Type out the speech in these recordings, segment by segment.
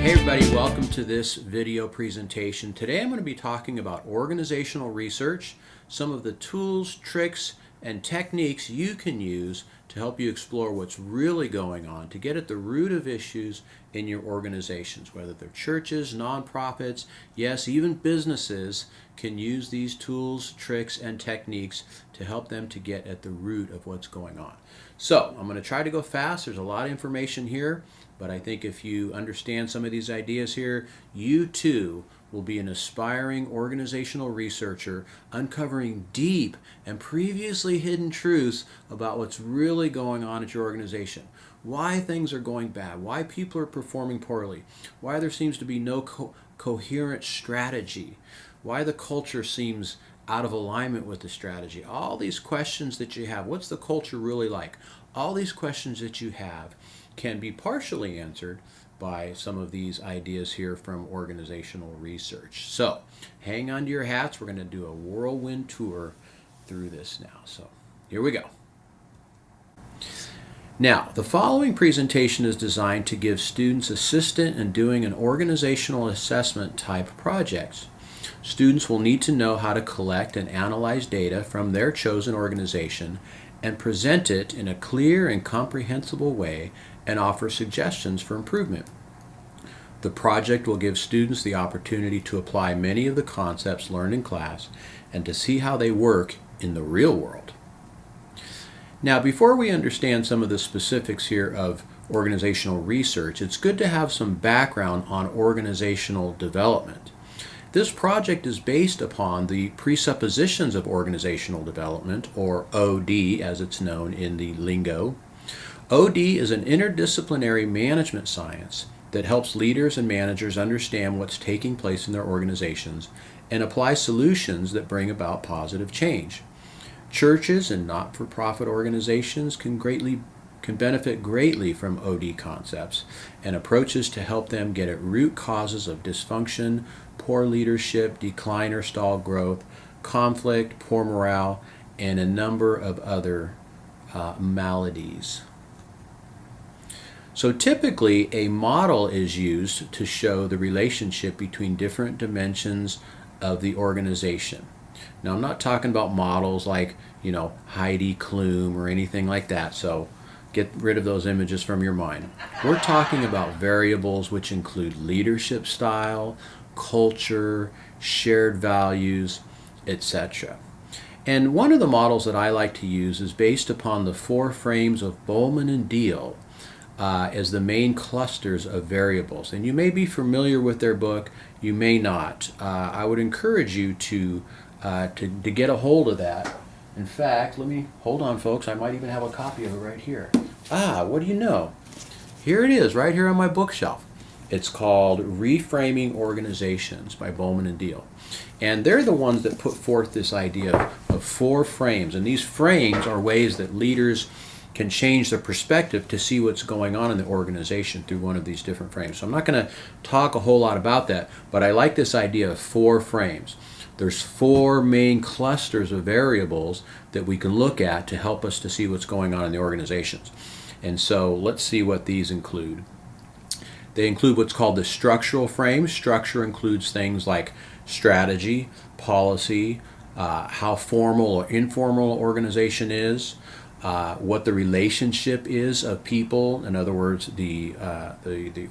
Hey everybody, welcome to this video presentation. Today I'm going to be talking about organizational research, some of the tools, tricks, and techniques you can use to help you explore what's really going on, to get at the root of issues in your organizations, whether they're churches, nonprofits, yes, even businesses can use these tools, tricks, and techniques to help them to get at the root of what's going on. So I'm going to try to go fast. There's a lot of information here, but I think if you understand some of these ideas here, you too will be an aspiring organizational researcher uncovering deep and previously hidden truths about what's really going on at your organization. Why things are going bad, why people are performing poorly, why there seems to be no coherent strategy, why the culture seems out of alignment with the strategy. All these questions that you have, what's the culture really like? All these questions that you have can be partially answered by some of these ideas here from organizational research. So hang on to your hats. We're going to do a whirlwind tour through this now. So here we go. Now, the following presentation is designed to give students assistance in doing an organizational assessment type projects. Students will need to know how to collect and analyze data from their chosen organization and present it in a clear and comprehensible way and offer suggestions for improvement. The project will give students the opportunity to apply many of the concepts learned in class and to see how they work in the real world. Now, before we understand some of the specifics here of organizational research, it's good to have some background on organizational development. This project is based upon the presuppositions of organizational development, or OD as it's known in the lingo. OD is an interdisciplinary management science that helps leaders and managers understand what's taking place in their organizations and apply solutions that bring about positive change. Churches and not-for-profit organizations can benefit greatly from OD concepts and approaches to help them get at root causes of dysfunction, poor leadership, decline or stall growth, conflict, poor morale, and a number of other maladies. So typically a model is used to show the relationship between different dimensions of the organization. Now I'm not talking about models like, Heidi Klum or anything like that, so get rid of those images from your mind. We're talking about variables which include leadership style, culture, shared values, etc. And one of the models that I like to use is based upon the 4 frames of Bowman and Deal as the main clusters of variables. And you may be familiar with their book, you may not. I would encourage you to get a hold of that. In fact, hold on folks, I might even have a copy of it right here. What do you know? Here it is, right here on my bookshelf. It's called Reframing Organizations by Bowman and Deal. And they're the ones that put forth this idea of 4 frames. And these frames are ways that leaders can change their perspective to see what's going on in the organization through one of these different frames. So I'm not going to talk a whole lot about that, but I like this idea of 4 frames. There's 4 main clusters of variables that we can look at to help us to see what's going on in the organizations. And so let's see what these include. They include what's called the structural frame. Structure includes things like strategy, policy, how formal or informal an organization is, what the relationship is of people, in other words, the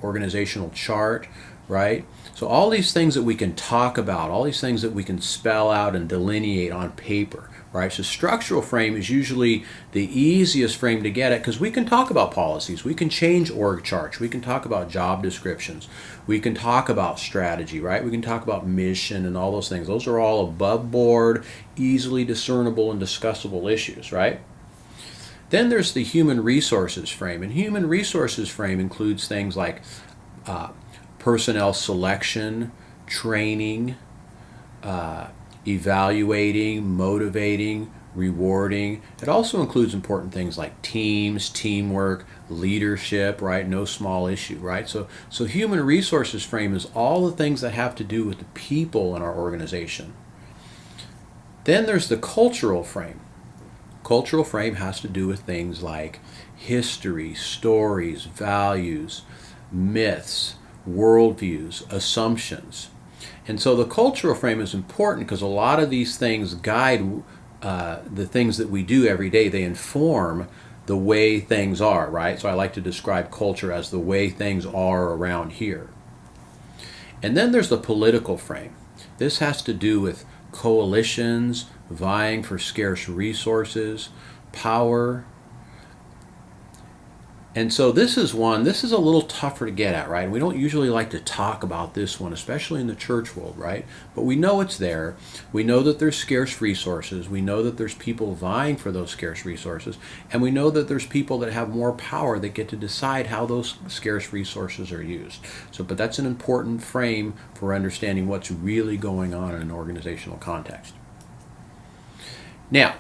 organizational chart, right? So all these things that we can talk about, all these things that we can spell out and delineate on paper, right? So structural frame is usually the easiest frame to get at because we can talk about policies, we can change org charts, we can talk about job descriptions, we can talk about strategy, right? We can talk about mission and all those things. Those are all above board, easily discernible and discussable issues, right? Then there's the human resources frame, and human resources frame includes things like personnel selection, training, evaluating, motivating, rewarding. It also includes important things like teams, teamwork, leadership, right? No small issue, right? So human resources frame is all the things that have to do with the people in our organization. Then there's the cultural frame. Cultural frame has to do with things like history, stories, values, myths, worldviews, assumptions. And so the cultural frame is important because a lot of these things guide the things that we do every day. They inform the way things are, right? So I like to describe culture as the way things are around here. And then there's the political frame. This has to do with coalitions, vying for scarce resources, power. And so this is a little tougher to get at, right? We don't usually like to talk about this one, especially in the church world, right? But we know it's there. We know that there's scarce resources. We know that there's people vying for those scarce resources. And we know that there's people that have more power that get to decide how those scarce resources are used. But that's an important frame for understanding what's really going on in an organizational context. Now,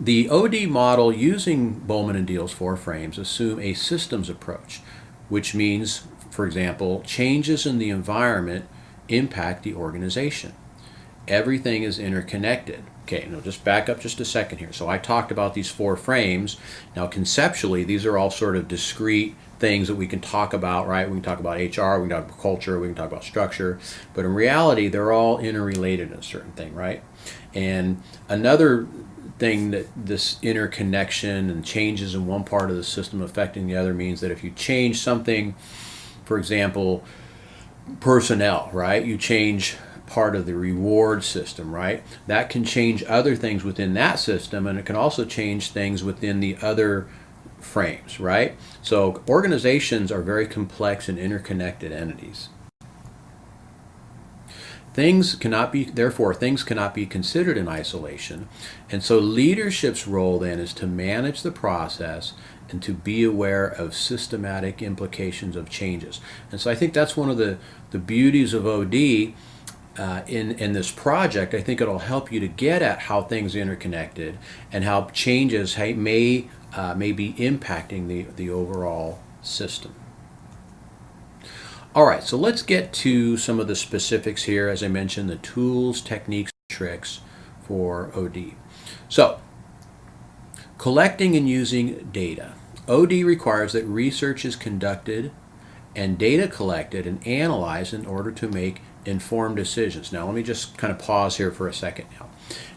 the OD model using Bowman and Deal's 4 frames assume a systems approach, which means, for example, changes in the environment impact the organization. Everything is interconnected. Okay, now just back up just a second here. So I talked about these 4 frames. Now conceptually, these are all sort of discrete things that we can talk about, right? We can talk about HR, we can talk about culture, we can talk about structure, but in reality, they're all interrelated in a certain thing, right? And another thing that this interconnection and changes in one part of the system affecting the other means that if you change something, for example, personnel, right? You change part of the reward system, right? That can change other things within that system, and it can also change things within the other frames, right? So organizations are very complex and interconnected entities. Things cannot be considered in isolation. And so leadership's role then is to manage the process and to be aware of systematic implications of changes. And so I think that's one of the beauties of OD in this project. I think it'll help you to get at how things are interconnected and how changes may be impacting the overall system. All right, so let's get to some of the specifics here. As I mentioned, the tools, techniques, tricks for OD. So, collecting and using data. OD requires that research is conducted and data collected and analyzed in order to make informed decisions. Now, let me just kind of pause here for a second now.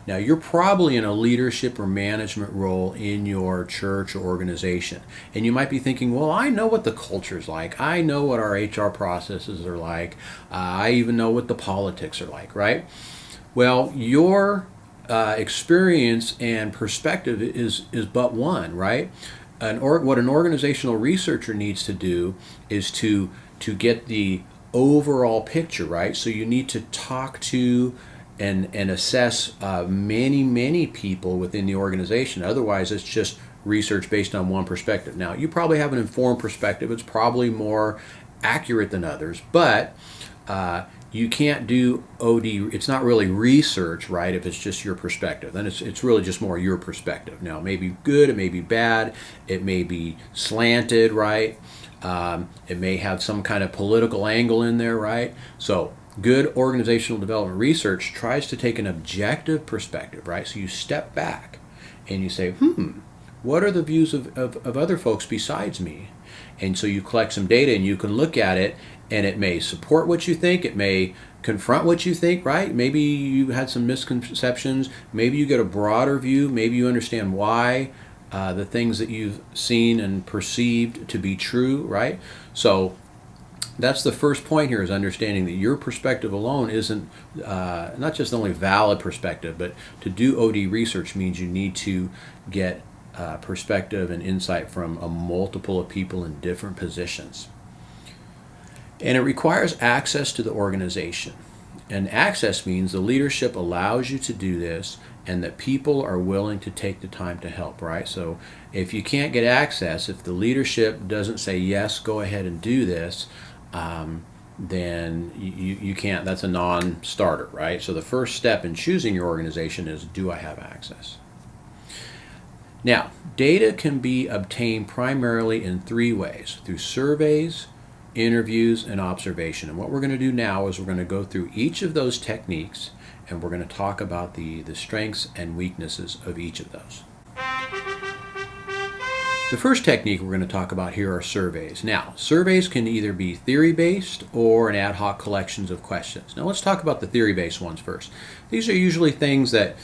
Now, you're probably in a leadership or management role in your church or organization. And you might be thinking, well, I know what the culture's like. I know what our HR processes are like. I even know what the politics are like, right? Well, your experience and perspective is but one, right? What an organizational researcher needs to do is to get the overall picture, right? So you need to talk to and assess many people within the organization. Otherwise, it's just research based on one perspective. Now, you probably have an informed perspective. It's probably more accurate than others, but you can't do OD. It's not really research, right, if it's just your perspective. Then it's really just more your perspective. Now, it may be good, it may be bad, it may be slanted, right? It may have some kind of political angle in there, right? So good organizational development research tries to take an objective perspective, right? So you step back and you say, what are the views of other folks besides me? And so you collect some data and you can look at it, and it may support what you think, it may confront what you think, right? Maybe you had some misconceptions, maybe you get a broader view, maybe you understand why the things that you've seen and perceived to be true, right? So that's the first point here, is understanding that your perspective alone isn't not just the only valid perspective, but to do OD research means you need to get perspective and insight from a multiple of people in different positions. And it requires access to the organization. And access means the leadership allows you to do this, and that people are willing to take the time to help, right? So if you can't get access, if the leadership doesn't say, yes, go ahead and do this, then you can't, that's a non-starter, right? So the first step in choosing your organization is, do I have access? Now, data can be obtained primarily in 3 ways: through surveys, interviews, and observation. And what we're going to do now is we're going to go through each of those techniques, and we're going to talk about the strengths and weaknesses of each of those. The first technique we're going to talk about here are surveys. Now, surveys can either be theory-based or an ad hoc collections of questions. Now, let's talk about the theory-based ones first. These are usually things that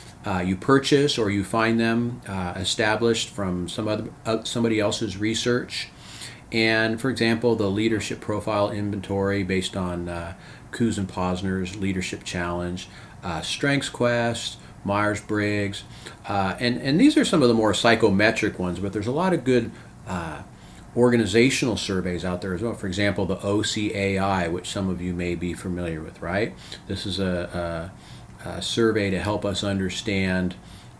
you purchase or you find them established from somebody else's research. And, for example, the leadership profile inventory based on Coos and Posner's leadership challenge, Strengths Quest, Myers-Briggs, and these are some of the more psychometric ones, but there's a lot of good organizational surveys out there as well. For example, the OCAI, which some of you may be familiar with, right? This is a survey to help us understand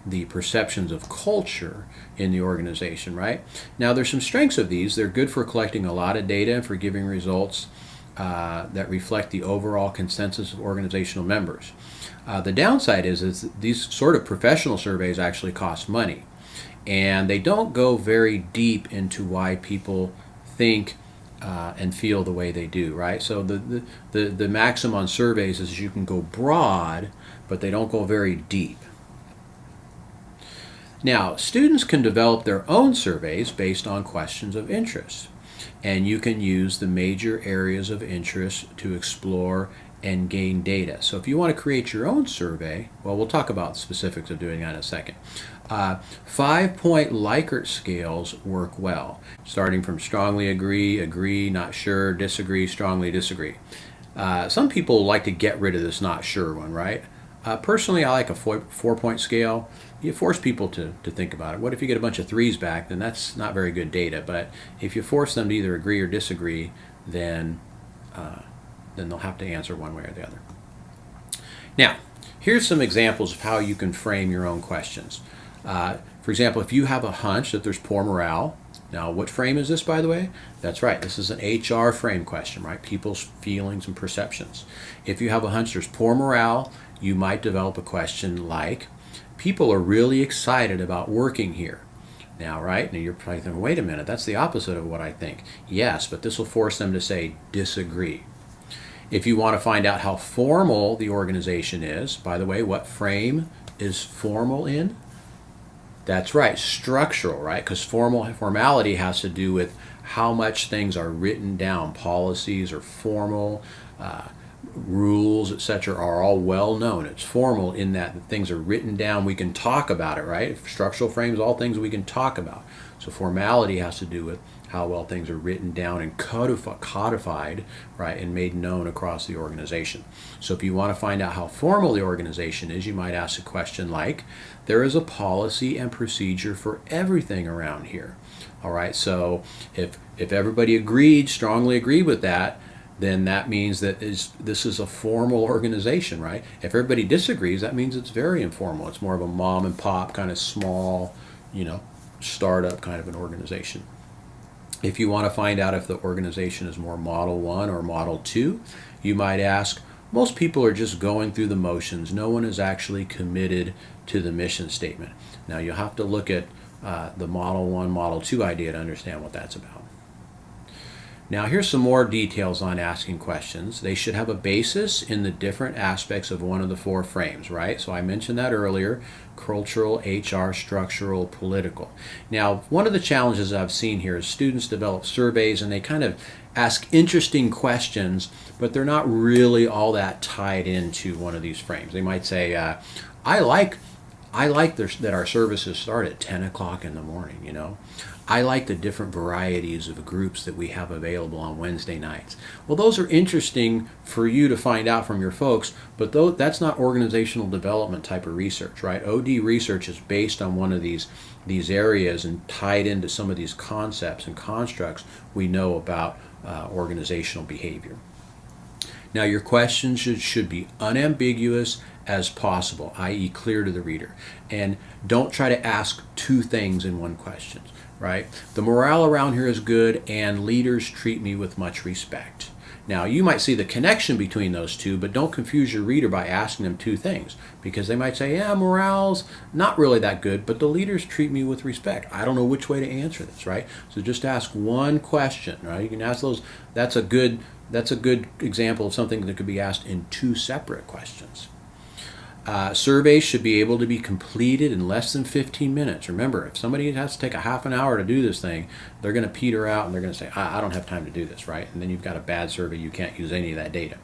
the perceptions of culture in the organization, right? Now, there's some strengths of these. They're good for collecting a lot of data and for giving results that reflect the overall consensus of organizational members. The downside is these sort of professional surveys actually cost money, and they don't go very deep into why people think and feel the way they do, right? So the maxim on surveys is you can go broad, but they don't go very deep. Now, students can develop their own surveys based on questions of interest, and you can use the major areas of interest to explore and gain data. So if you want to create your own survey, well, we'll talk about specifics of doing that in a second. 5-point Likert scales work well, starting from strongly agree, agree, not sure, disagree, strongly disagree. Some people like to get rid of this not sure one, right? Personally, I like a 4-point scale. You force people to think about it. What if you get a bunch of 3s back? Then that's not very good data. But if you force them to either agree or disagree, then they'll have to answer one way or the other. Now, here's some examples of how you can frame your own questions. For example, if you have a hunch that there's poor morale, now what frame is this, by the way? That's right, this is an HR frame question, right? People's feelings and perceptions. If you have a hunch there's poor morale, you might develop a question like, people are really excited about working here. Now, right? Now you're probably thinking, wait a minute, that's the opposite of what I think. Yes, but this will force them to say disagree. If you want to find out how formal the organization is, by the way, what frame is formal in? That's right, structural, right? Because formality has to do with how much things are written down. Policies are formal, rules, etc. are all well known. It's formal in that things are written down. We can talk about it, right? Structural frames, all things we can talk about. So formality has to do with how well things are written down and codified, right, and made known across the organization. So if you want to find out how formal the organization is, you might ask a question like, there is a policy and procedure for everything around here. All right, so if everybody strongly agreed with that, then that means that this is a formal organization, right? If everybody disagrees, that means it's very informal. It's more of a mom and pop kind of small, startup kind of an organization. If you want to find out if the organization is more Model 1 or Model 2, you might ask, most people are just going through the motions. No one is actually committed to the mission statement. Now you'll have to look at the Model 1, Model 2 idea to understand what that's about. Now here's some more details on asking questions. They should have a basis in the different aspects of one of the 4 frames, right? So I mentioned that earlier, cultural, HR, structural, political. Now, one of the challenges I've seen here is students develop surveys and they kind of ask interesting questions, but they're not really all that tied into one of these frames. They might say, I like that our services start at 10 o'clock in the morning, I like the different varieties of groups that we have available on Wednesday nights. Well, those are interesting for you to find out from your folks, but that's not organizational development type of research, right? OD research is based on one of these areas and tied into some of these concepts and constructs we know about organizational behavior. Now, your questions should be unambiguous as possible, i.e. clear to the reader. And don't try to ask 2 things in one question, right? The morale around here is good and leaders treat me with much respect. Now, you might see the connection between those 2, but don't confuse your reader by asking them 2 things, because they might say, yeah, morale's not really that good, but the leaders treat me with respect. I don't know which way to answer this, right? So just ask one question, right? You can ask those. That's a good example of something that could be asked in 2 separate questions. Surveys should be able to be completed in less than 15 minutes. Remember, if somebody has to take a half an hour to do this thing, they're going to peter out and they're going to say, I don't have time to do this, right? And then you've got a bad survey. You can't use any of that data.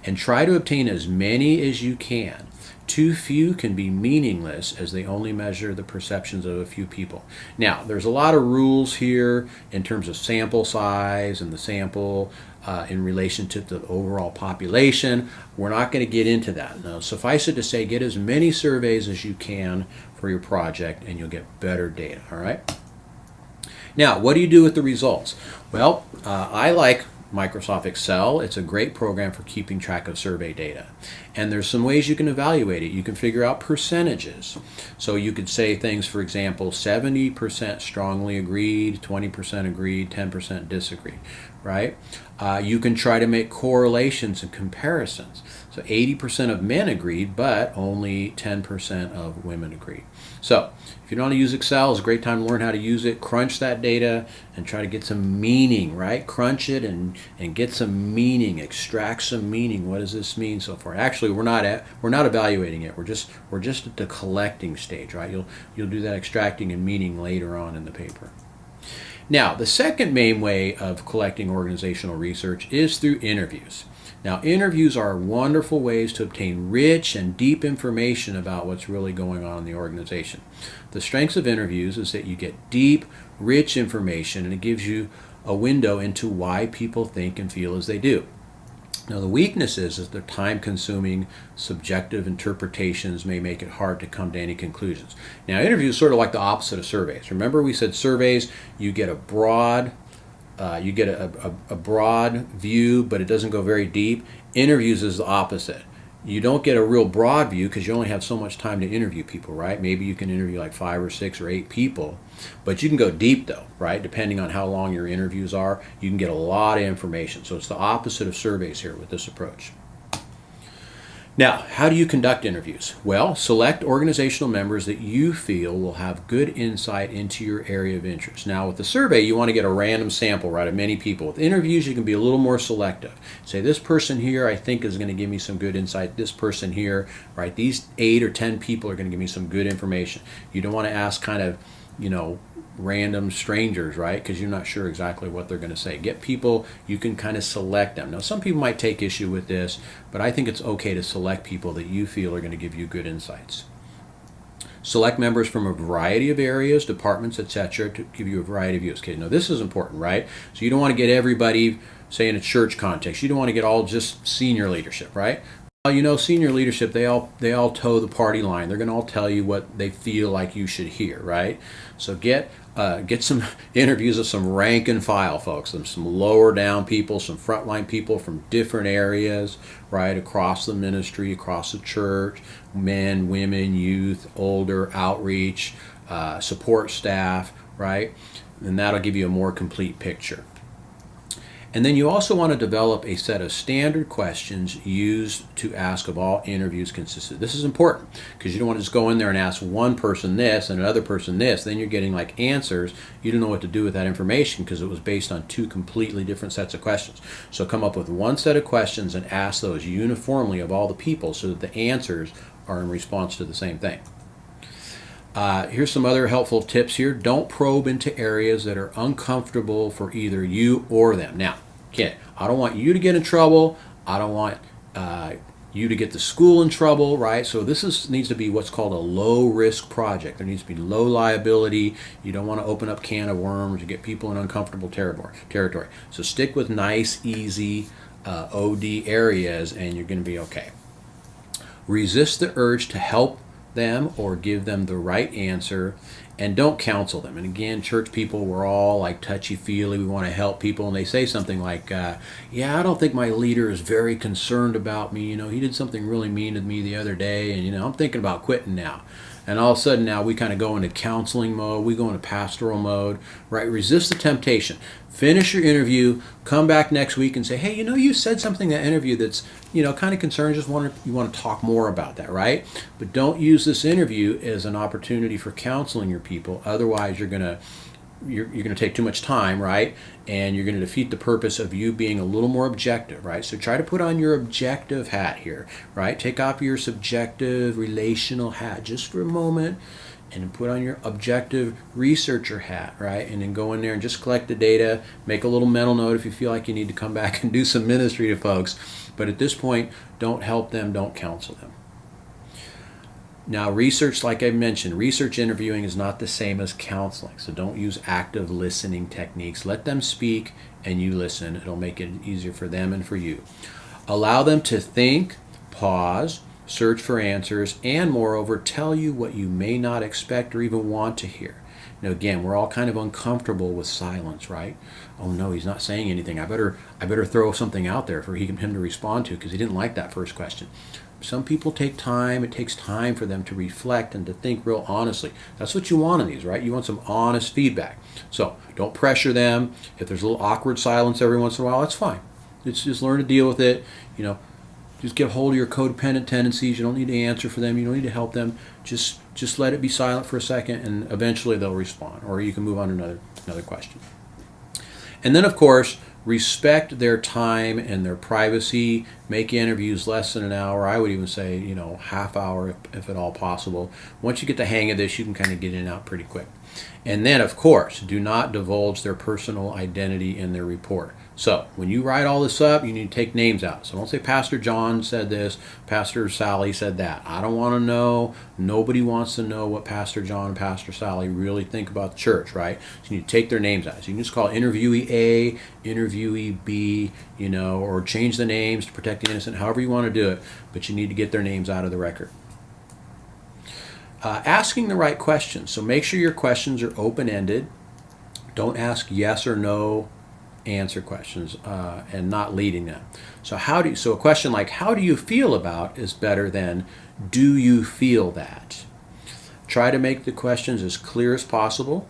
And try to obtain as many as you can. Too few can be meaningless as they only measure the perceptions of a few people. Now, there's a lot of rules here in terms of sample size and the sample in relation to the overall population. We're not going to get into that. Now, suffice it to say, get as many surveys as you can for your project and you'll get better data, all right? Now, what do you do with the results? Well, I like Microsoft Excel. It's a great program for keeping track of survey data. And there's some ways you can evaluate it. You can figure out percentages. So you could say things, for example, 70% strongly agreed, 20% agreed, 10% disagreed, right? You can try to make correlations and comparisons. So 80% of men agreed, but only 10% of women agreed. So if you don't want to use Excel, it's a great time to learn how to use it. Crunch that data and try to get some meaning, right? Crunch it and get some meaning, extract some meaning. What does this mean so far? Actually, we're not evaluating it. We're just at the collecting stage, right? You'll do that extracting and meaning later on in the paper. Now, the second main way of collecting organizational research is through interviews. Now, interviews are wonderful ways to obtain rich and deep information about what's really going on in the organization. The strengths of interviews is that you get deep, rich information, and it gives you a window into why people think and feel as they do. Now, the weakness is they're time-consuming, subjective interpretations may make it hard to come to any conclusions. Now, interviews are sort of like the opposite of surveys. Remember, we said surveys, you get a broad view, but it doesn't go very deep. Interviews is the opposite. You don't get a real broad view because you only have so much time to interview people, right? Maybe you can interview like 5 or 6 or 8 people, but you can go deep though, right? Depending on how long your interviews are, you can get a lot of information. So it's the opposite of surveys here with this approach. Now, how do you conduct interviews? Well, select organizational members that you feel will have good insight into your area of interest. Now, with the survey, you want to get a random sample, right, of many people. With interviews, you can be a little more selective. Say, this person here I think is going to give me some good insight. This person here, right, these 8 or 10 people are going to give me some good information. You don't want to ask kind of, random strangers, right? Because you're not sure exactly what they're going to say. Get people, you can kind of select them. Now, some people might take issue with this, but I think it's okay to select people that you feel are going to give you good insights. Select members from a variety of areas, departments, etc., to give you a variety of views. Okay, now this is important, right? So you don't want to get everybody, say in a church context, you don't want to get all just senior leadership, right? Well, senior leadership, they all toe the party line. They're going to all tell you what they feel like you should hear, right? So get some interviews of some rank and file folks, some lower down people, some frontline people from different areas, right, across the ministry, across the church, men, women, youth, older, outreach, support staff, right? And that'll give you a more complete picture. And then you also want to develop a set of standard questions used to ask of all interviews consistent. This is important because you don't want to just go in there and ask one person this and another person this. Then you're getting like answers. You don't know what to do with that information because it was based on 2 completely different sets of questions. So come up with one set of questions and ask those uniformly of all the people so that the answers are in response to the same thing. Here's some other helpful tips here. Don't probe into areas that are uncomfortable for either you or them. Now, okay, I don't want you to get in trouble. I don't want you to get the school in trouble, right? So this needs to be what's called a low-risk project. There needs to be low liability. You don't want to open up can of worms or get people in uncomfortable territory. So stick with nice, easy OD areas, and you're going to be okay. Resist the urge to help them or give them the right answer, and don't counsel them. And again, church people, we're all like touchy-feely. We want to help people, and they say something like, yeah, I don't think my leader is very concerned about me. He did something really mean to me the other day, and I'm thinking about quitting now. And all of a sudden now we kind of go into counseling mode, we go into pastoral mode, right? Resist the temptation. Finish your interview, come back next week and say, hey, you said something in that interview that's, kind of concerns, you want to talk more about that, right? But don't use this interview as an opportunity for counseling your people. Otherwise, you're going to you're going to take too much time, right? And you're going to defeat the purpose of you being a little more objective, right? So try to put on your objective hat here, right? Take off your subjective relational hat just for a moment and put on your objective researcher hat, right? And then go in there and just collect the data, make a little mental note if you feel like you need to come back and do some ministry to folks. But at this point, don't help them, don't counsel them. Now, research, like I mentioned, research interviewing is not the same as counseling. So don't use active listening techniques. Let them speak and you listen. It'll make it easier for them and for you. Allow them to think, pause, search for answers, and moreover, tell you what you may not expect or even want to hear. Now, again, we're all kind of uncomfortable with silence, right? Oh no, he's not saying anything. I better throw something out there for him to respond to because he didn't like that first question. Some people take time. It takes time for them to reflect and to think real honestly. That's what you want in these, right? You want some honest feedback. So don't pressure them. If there's a little awkward silence every once in a while, that's fine. It's just learn to deal with it. Just get hold of your codependent tendencies. You don't need to answer for them. You don't need to help them. Just let it be silent for a second, and eventually they'll respond. Or you can move on to another question. And then, of course, respect their time and their privacy. Make interviews less than an hour. I would even say, half hour if at all possible. Once you get the hang of this, you can kind of get in and out pretty quick. And then, of course, do not divulge their personal identity in their report. So when you write all this up, you need to take names out. So don't say Pastor John said this, Pastor Sally said that. I don't want to know. Nobody wants to know what Pastor John and Pastor Sally really think about the church, right? So you need to take their names out. So you can just call interviewee A, interviewee B, or change the names to protect the innocent, however you want to do it. But you need to get their names out of the record. Asking the right questions. So make sure your questions are open-ended. Don't ask yes or no answer questions and not leading them. So a question like how do you feel about is better than do you feel that? Try to make the questions as clear as possible.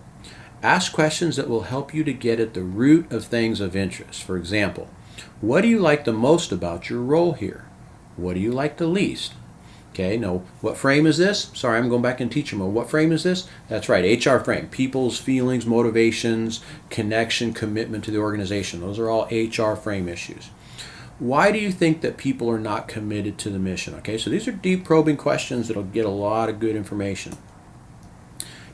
Ask questions that will help you to get at the root of things of interest. For example, what do you like the most about your role here? What do you like the least? Okay, no, what frame is this? Sorry, I'm going back in teacher mode. What frame is this? That's right, HR frame. People's feelings, motivations, connection, commitment to the organization. Those are all HR frame issues. Why do you think that people are not committed to the mission? Okay, so these are deep probing questions that'll get a lot of good information.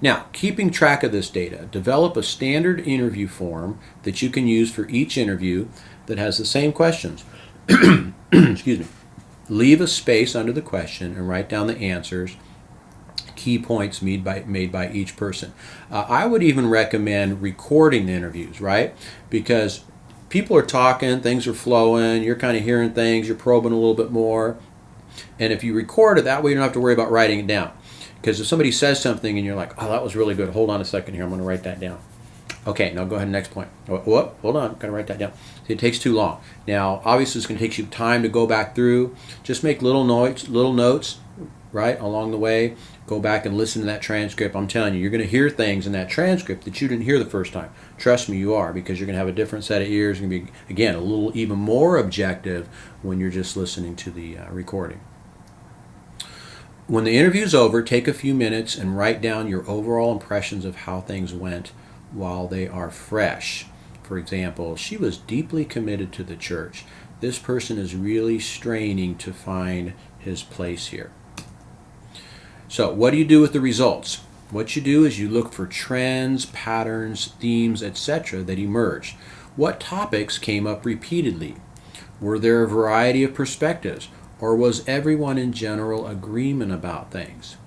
Now, keeping track of this data, develop a standard interview form that you can use for each interview that has the same questions. Excuse me. Leave a space under the question and write down the answers, key points made by each person. I would even recommend recording the interviews, right? Because people are talking, things are flowing, you're kind of hearing things, you're probing a little bit more. And if you record it, that way you don't have to worry about writing it down. Because if somebody says something and you're like, oh, that was really good, hold on a second here, I'm going to write that down. Okay, now go ahead, next point. Whoop, hold on, got to write that down. See, it takes too long. Now, obviously, it's going to take you time to go back through. Just make little notes, right, along the way. Go back and listen to that transcript. I'm telling you, you're going to hear things in that transcript that you didn't hear the first time. Trust me, you are, because you're going to have a different set of ears. You're going to be, again, a little even more objective when you're just listening to the recording. When the interview's over, take a few minutes and write down your overall impressions of how things went while they are fresh. For example, she was deeply committed to the church. This person is really straining to find his place here. So what do you do with the results? What you do is you look for trends, patterns, themes, etc. that emerge. What topics came up repeatedly? Were there a variety of perspectives? Or was everyone in general agreement about things?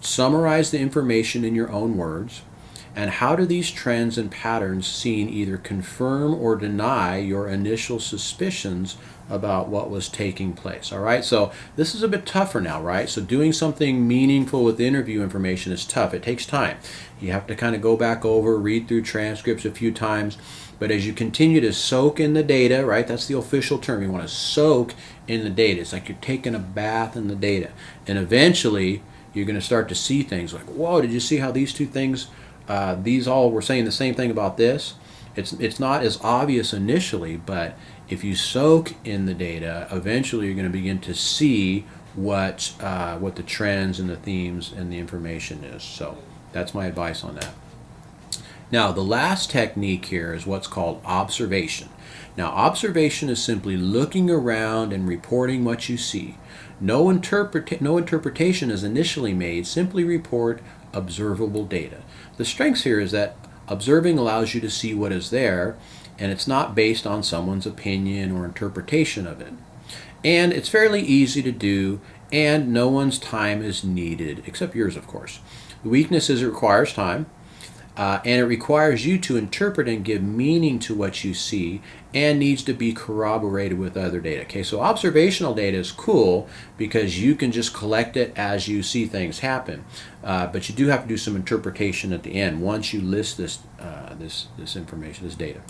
Summarize the information in your own words. And how do these trends and patterns seen either confirm or deny your initial suspicions about what was taking place? All right, so this is a bit tougher now, right? So doing something meaningful with interview information is tough. It takes time. You have to kind of go back over, read through transcripts a few times. But as you continue to soak in the data, right, that's the official term. You want to soak in the data. It's like you're taking a bath in the data. And eventually, you're going to start to see things like, whoa, did you see how these two things these all were saying the same thing about this? It's not as obvious initially, but if you soak in the data, eventually you're going to begin to see what the trends and the themes and the information is. So that's my advice on that. Now, the last technique here is what's called observation. Now, observation is simply looking around and reporting what you see. No interpretation is initially made, simply report observable data. The strengths here is that observing allows you to see what is there, and it's not based on someone's opinion or interpretation of it. And it's fairly easy to do, and no one's time is needed, except yours, of course. The weakness is it requires time. And it requires you to interpret and give meaning to what you see and needs to be corroborated with other data. Okay, so observational data is cool because you can just collect it as you see things happen. But you do have to do some interpretation at the end once you list this information, this data.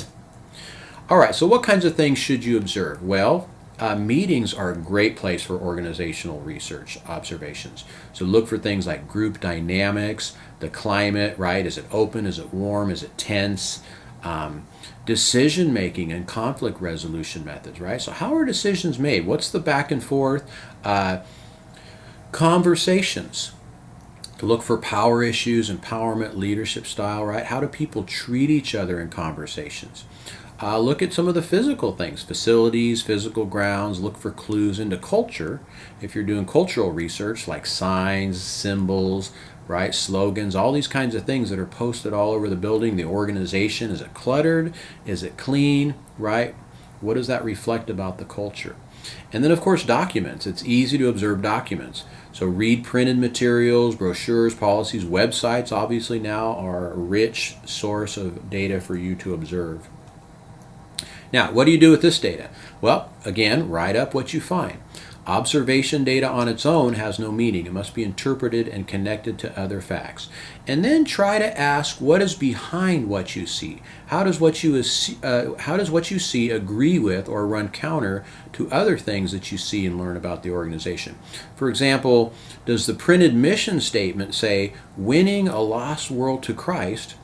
All right, so what kinds of things should you observe? Well, meetings are a great place for organizational research observations. So look for things like group dynamics, the climate, right? Is it open? Is it warm? Is it tense? Decision making and conflict resolution methods, right? So how are decisions made? What's the back and forth? Conversations. To look for power issues, empowerment, leadership style, right? How do people treat each other in conversations? Look at some of the physical things, facilities, physical grounds. Look for clues into culture. If you're doing cultural research, like signs, symbols, right, slogans, all these kinds of things that are posted all over the building, the organization, is it cluttered? Is it clean, right? What does that reflect about the culture? And then, of course, documents. It's easy to observe documents. So read printed materials, brochures, policies, websites, obviously now are a rich source of data for you to observe. Now, what do you do with this data? Well, again, write up what you find. Observation data on its own has no meaning. It must be interpreted and connected to other facts. And then try to ask what is behind what you see. How does what you see agree with or run counter to other things that you see and learn about the organization? For example, does the printed mission statement say, winning a lost world to Christ,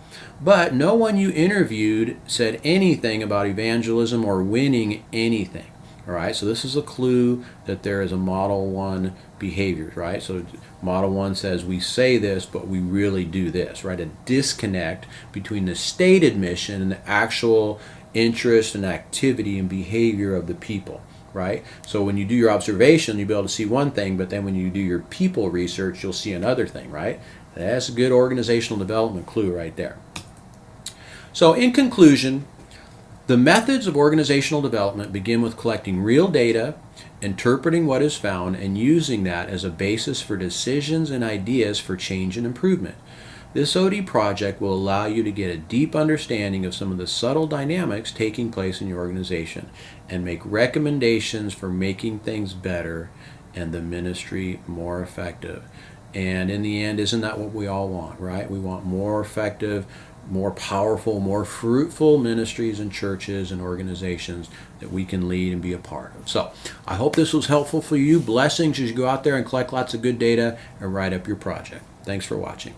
but no one you interviewed said anything about evangelism or winning anything? All right, so this is a clue that there is a Model 1 behavior, right? So Model 1 says we say this, but we really do this, right? A disconnect between the stated mission and the actual interest and activity and behavior of the people, right? So when you do your observation, you'll be able to see one thing, but then when you do your people research, you'll see another thing, right? That's a good organizational development clue right there. So in conclusion, the methods of organizational development begin with collecting real data, interpreting what is found, and using that as a basis for decisions and ideas for change and improvement. This OD project will allow you to get a deep understanding of some of the subtle dynamics taking place in your organization and make recommendations for making things better and the ministry more effective. And in the end, isn't that what we all want, right? We want more effective, more powerful, more fruitful ministries and churches and organizations that we can lead and be a part of. So I hope this was helpful for you. Blessings as you go out there and collect lots of good data and write up your project. Thanks for watching.